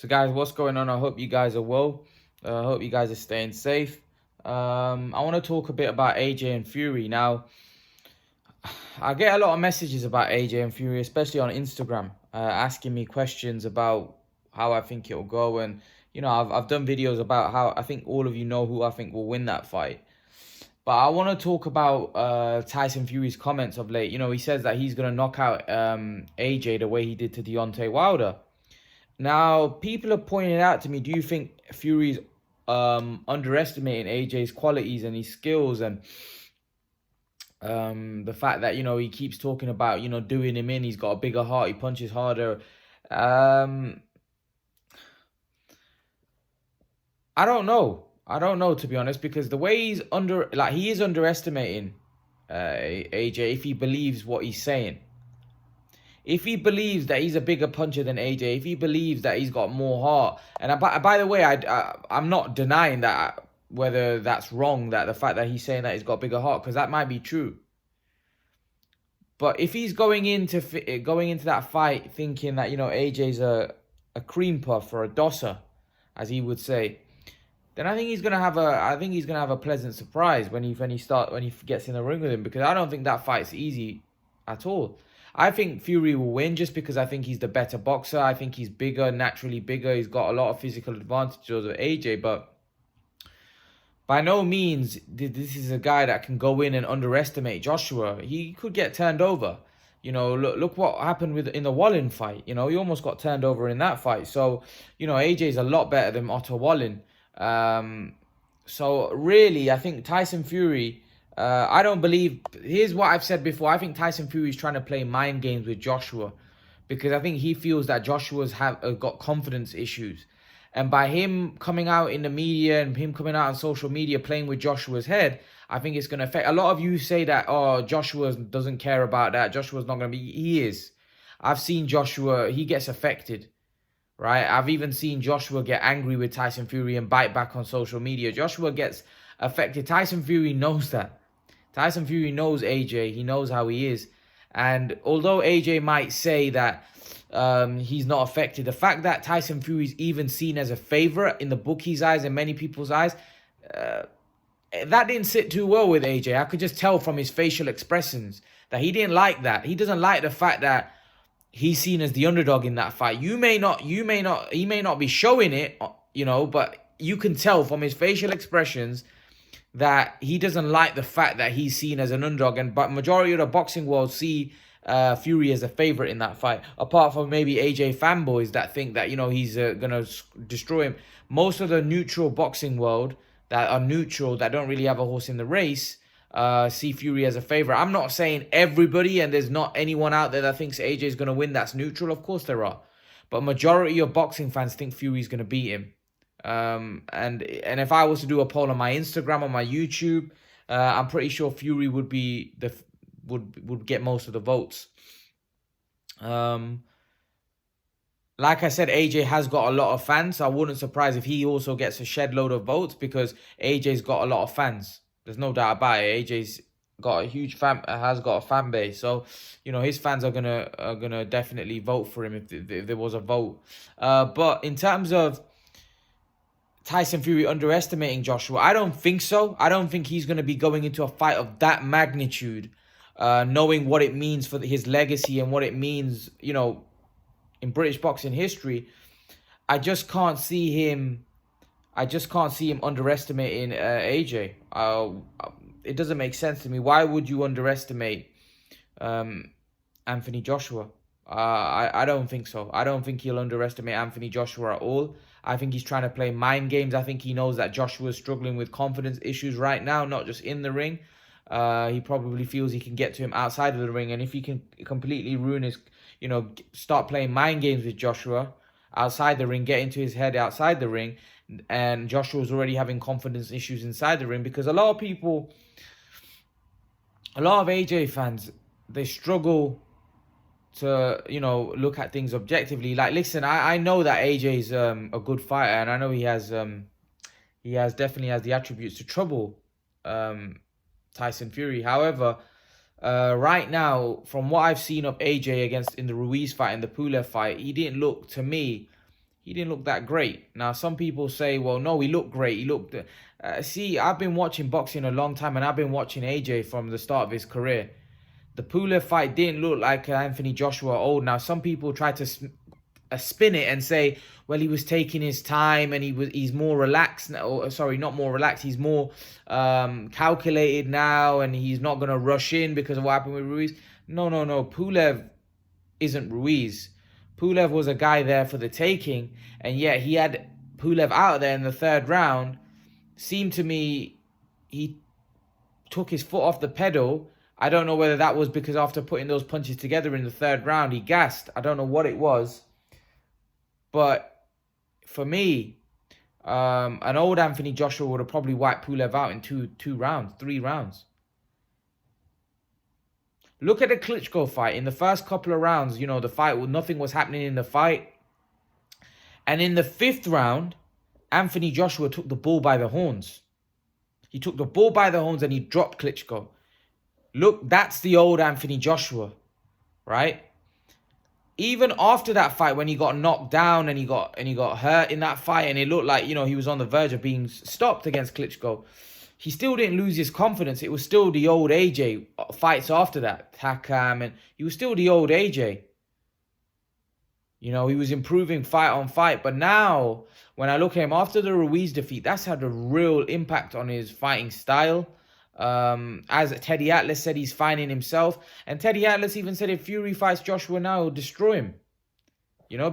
So guys, what's going on? I hope you guys are well. I hope you guys are staying safe. I want to talk a bit about AJ and Fury. Now, I get a lot of messages about AJ and Fury, especially on Instagram, asking me questions about how I think it'll go. And, I've done videos about how I think all of you know who I think will win that fight. But I want to talk about Tyson Fury's comments of late. He says that he's going to knock out AJ the way he did to Deontay Wilder. Now, people are pointing out to me, do you think Fury's underestimating AJ's qualities and his skills and the fact that, he keeps talking about, doing him in, he's got a bigger heart, he punches harder. I don't know. I don't know, to be honest, because the way he is underestimating AJ if he believes what he's saying. If he believes that he's a bigger puncher than AJ, if he believes that he's got more heart, and by the way, I'm not denying that whether that's wrong, that the fact that he's saying that he's got a bigger heart, because that might be true. But if he's going into that fight thinking that AJ's a cream puff or a dosser, as he would say, then I think he's gonna have a pleasant surprise when he gets in the ring with him, because I don't think that fight's easy at all. I think Fury will win just because I think he's the better boxer. I think he's bigger, naturally bigger. He's got a lot of physical advantages over AJ, but by no means this is a guy that can go in and underestimate Joshua. He could get turned over. Look what happened in the Wallin fight. He almost got turned over in that fight. So, AJ's a lot better than Otto Wallin. So really, I think Tyson Fury, here's what I've said before. I think Tyson Fury is trying to play mind games with Joshua, because I think he feels that Joshua's got confidence issues. And by him coming out in the media and him coming out on social media playing with Joshua's head, I think it's going to affect. A lot of you say that, oh, Joshua doesn't care about that. Joshua's not going to be. He is. I've seen Joshua, he gets affected. Right? I've even seen Joshua get angry with Tyson Fury and bite back on social media. Joshua gets affected. Tyson Fury knows that. Tyson Fury knows AJ. He knows how he is. And although AJ might say that he's not affected, the fact that Tyson Fury's even seen as a favorite in the bookies' eyes and many people's eyes, that didn't sit too well with AJ. I could just tell from his facial expressions that he didn't like that. He doesn't like the fact that he's seen as the underdog in that fight. He may not be showing it, but you can tell from his facial expressions that he doesn't like the fact that he's seen as an underdog. But majority of the boxing world see Fury as a favorite in that fight, apart from maybe AJ fanboys that think that, he's gonna destroy him. Most of the neutral boxing world that are neutral, that don't really have a horse in the race, see Fury as a favorite. I'm not saying everybody, and there's not anyone out there that thinks AJ is going to win that's neutral. Of course there are. But majority of boxing fans think Fury's going to beat him. And if I was to do a poll on my Instagram, on my YouTube, I'm pretty sure Fury would get most of the votes. Like I said, AJ has got a lot of fans. So I wouldn't surprise if he also gets a shed load of votes, because AJ's got a lot of fans. There's no doubt about it. AJ's got a huge has got a fan base. So, his fans are gonna definitely vote for him if there was a vote. But in terms of Tyson Fury underestimating Joshua, I don't think so. I don't think he's gonna be going into a fight of that magnitude, knowing what it means for his legacy and what it means, in British boxing history. I just can't see him underestimating AJ. It doesn't make sense to me. Why would you underestimate Anthony Joshua? I don't think so. I don't think he'll underestimate Anthony Joshua at all. I think he's trying to play mind games. I think he knows that Joshua is struggling with confidence issues right now, not just in the ring. He probably feels he can get to him outside of the ring. And if he can completely ruin his, start playing mind games with Joshua outside the ring, get into his head outside the ring, and Joshua's already having confidence issues inside the ring, because a lot of AJ fans, they struggle to, look at things objectively. Like, listen, I know that AJ's a good fighter, and I know he definitely has the attributes to trouble Tyson Fury. However, right now, from what I've seen of AJ in the Ruiz fight and the Pulev fight, he didn't look, to me, he didn't look that great. Now, some people say, well, no, he looked great. He looked... see, I've been watching boxing a long time, and I've been watching AJ from the start of his career. The Pulev fight didn't look like Anthony Joshua old. Now, some people try to spin it and say, well, he was taking his time and he's more relaxed now. Or, sorry, not more relaxed. He's more calculated now, and he's not going to rush in because of what happened with Ruiz. No. Pulev isn't Ruiz. Pulev was a guy there for the taking, and yet he had Pulev out there in the third round. Seemed to me he took his foot off the pedal. I don't know whether that was because after putting those punches together in the third round, he gassed. I don't know what it was. But for me, an old Anthony Joshua would have probably wiped Pulev out in three rounds. Look at the Klitschko fight. In the first couple of rounds, the fight, nothing was happening in the fight. And in the fifth round, Anthony Joshua took the bull by the horns. He took the bull by the horns and he dropped Klitschko. Look, that's the old Anthony Joshua, right? Even after that fight, when he got knocked down and he got hurt in that fight, and it looked like, he was on the verge of being stopped against Klitschko, he still didn't lose his confidence. It was still the old AJ. Fights after that, Takam, and he was still the old AJ. He was improving fight on fight. But now, when I look at him after the Ruiz defeat, that's had a real impact on his fighting style. As Teddy Atlas said, he's finding himself. And Teddy Atlas even said if Fury fights Joshua now, he'll destroy him.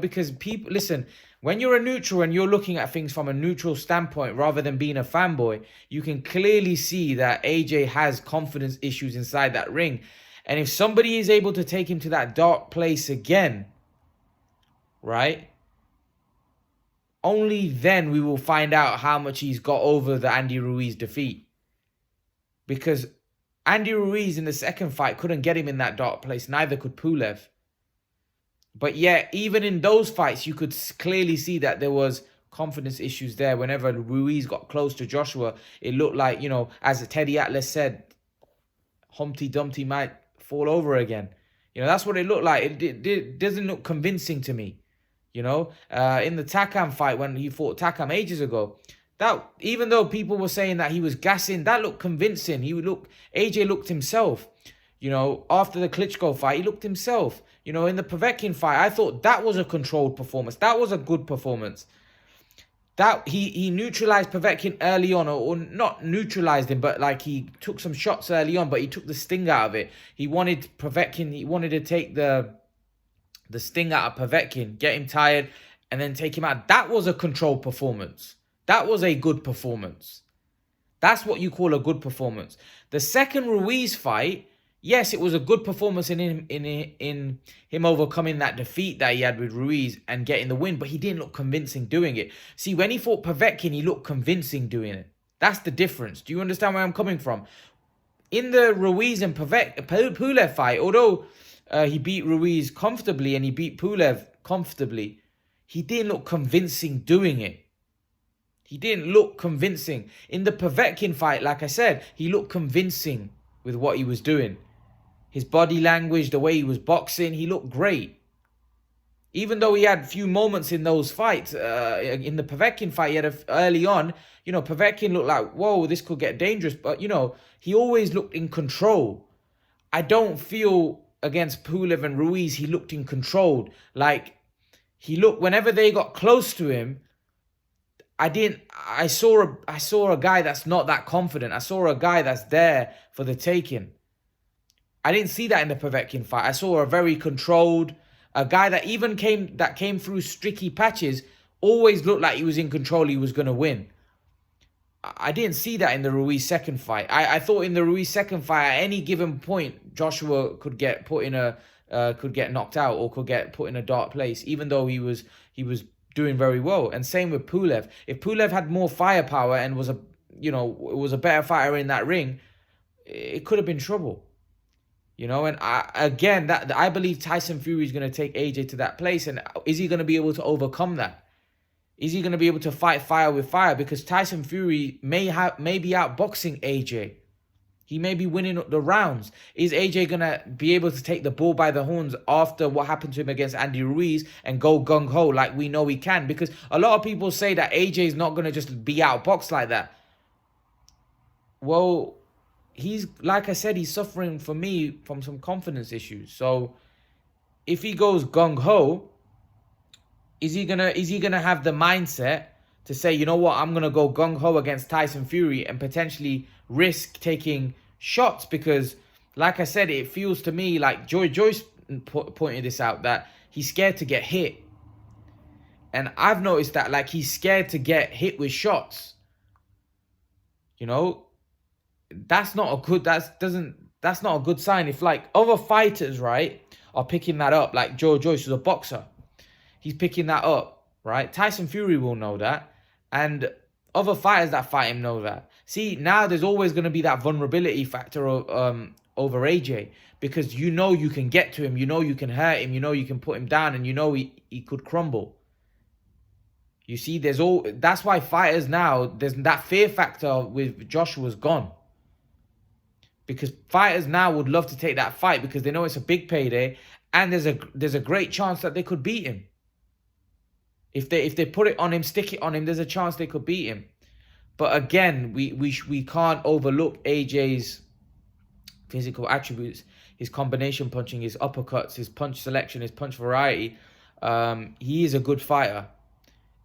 Because people... Listen, when you're a neutral and you're looking at things from a neutral standpoint rather than being a fanboy, you can clearly see that AJ has confidence issues inside that ring. And if somebody is able to take him to that dark place again, right? Only then we will find out how much he's got over the Andy Ruiz defeat. Because Andy Ruiz in the second fight couldn't get him in that dark place. Neither could Pulev. But yet, even in those fights, you could clearly see that there was confidence issues there. Whenever Ruiz got close to Joshua, it looked like, as Teddy Atlas said, Humpty Dumpty might fall over again. That's what it looked like. It doesn't look convincing to me. In the Takam fight, when he fought Takam ages ago, that even though people were saying that he was gassing, that looked convincing. AJ looked himself. After the Klitschko fight, he looked himself. In the Povetkin fight, I thought that was a controlled performance. That was a good performance. That he neutralized Povetkin early on, or not neutralized him, but like he took some shots early on, but he took the sting out of it. He wanted to take the sting out of Povetkin, get him tired, and then take him out. That was a controlled performance. That was a good performance. That's what you call a good performance. The second Ruiz fight, yes, it was a good performance in him overcoming that defeat that he had with Ruiz and getting the win, but he didn't look convincing doing it. See, when he fought Povetkin, he looked convincing doing it. That's the difference. Do you understand where I'm coming from? In the Ruiz and Pulev fight, although he beat Ruiz comfortably and he beat Pulev comfortably, he didn't look convincing doing it. He didn't look convincing. In the Povetkin fight, like I said, he looked convincing with what he was doing. His body language, the way he was boxing, he looked great. Even though he had a few moments in those fights, in the Povetkin fight, he had early on, Povetkin looked like, whoa, this could get dangerous. But, he always looked in control. I don't feel against Pulev and Ruiz, he looked in control. Like, whenever they got close to him, I saw a guy that's not that confident. I saw a guy that's there for the taking. I didn't see that in the Povetkin fight. I saw a very controlled, a guy that even came through streaky patches, always looked like he was in control, he was going to win. I didn't see that in the Ruiz second fight. I thought in the Ruiz second fight, at any given point, Joshua could get knocked out or could get put in a dark place, even though he was doing very well. And same with Pulev. If Pulev had more firepower and was a better fighter in that ring, it could have been trouble. And I believe Tyson Fury is going to take AJ to that place. And is he going to be able to overcome that? Is he going to be able to fight fire with fire? Because Tyson Fury may be outboxing AJ. He may be winning the rounds. Is AJ going to be able to take the bull by the horns after what happened to him against Andy Ruiz and go gung-ho like we know he can? Because a lot of people say that AJ is not going to just be outboxed like that. Well, he's, like I said, he's suffering, for me, from some confidence issues. So if he goes gung-ho, is he gonna have the mindset to say, you know what, I'm gonna go gung-ho against Tyson Fury and potentially risk taking shots? Because, like I said, it feels to me like Joyce pointed this out, that he's scared to get hit. And I've noticed that, like, he's scared to get hit with shots. You know, that's not a good, that's not a good sign. If, like, other fighters, right, are picking that up, like Joyce is a boxer, he's picking that up, right? Tyson Fury will know that. And other fighters that fight him know that. See, now there's always going to be that vulnerability factor over AJ. Because you know you can get to him. You know you can hurt him. You know you can put him down. And you know he could crumble. You see, that's why fighters now, there's that fear factor with Joshua's gone. Because fighters now would love to take that fight because they know it's a big payday. And there's a great chance that they could beat him. If they put it on him, stick it on him, there's a chance they could beat him. But again, we can't overlook AJ's physical attributes, his combination punching, his uppercuts, his punch selection, his punch variety. He is a good fighter.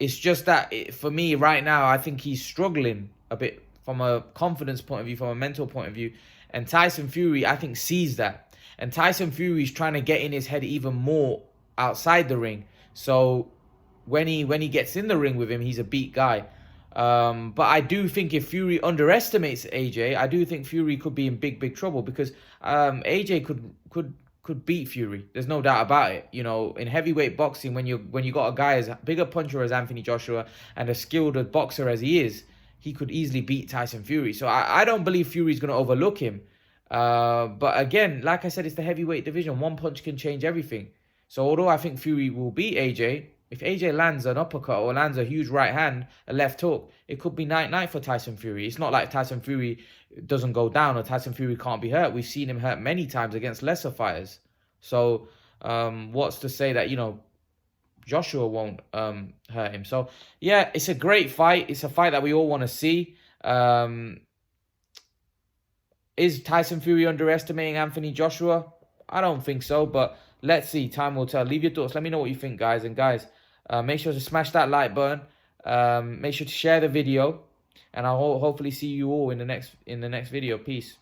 It's just that, for me right now, I think he's struggling a bit from a confidence point of view, from a mental point of view. And Tyson Fury, I think, sees that. And Tyson Fury is trying to get in his head even more outside the ring. So when he gets in the ring with him, he's a beat guy. But I do think if Fury underestimates AJ, I do think Fury could be in big trouble, because AJ could beat Fury. There's no doubt about it. You know, in heavyweight boxing, when you got a guy as big a puncher as Anthony Joshua and as skilled a boxer as he is, he could easily beat Tyson Fury. So I don't believe Fury's going to overlook him. But again, like I said, it's the heavyweight division. One punch can change everything. So although I think Fury will beat AJ, if AJ lands an uppercut or lands a huge right hand, a left hook, it could be night-night for Tyson Fury. It's not like Tyson Fury doesn't go down or Tyson Fury can't be hurt. We've seen him hurt many times against lesser fighters. So what's to say that, you know, Joshua won't hurt him? So, yeah, it's a great fight. It's a fight that we all want to see. Is Tyson Fury underestimating Anthony Joshua? I don't think so, but let's see. Time will tell. Leave your thoughts. Let me know what you think, guys. And guys, make sure to smash that like button. Make sure to share the video, and I'll hopefully see you all in the next video. Peace.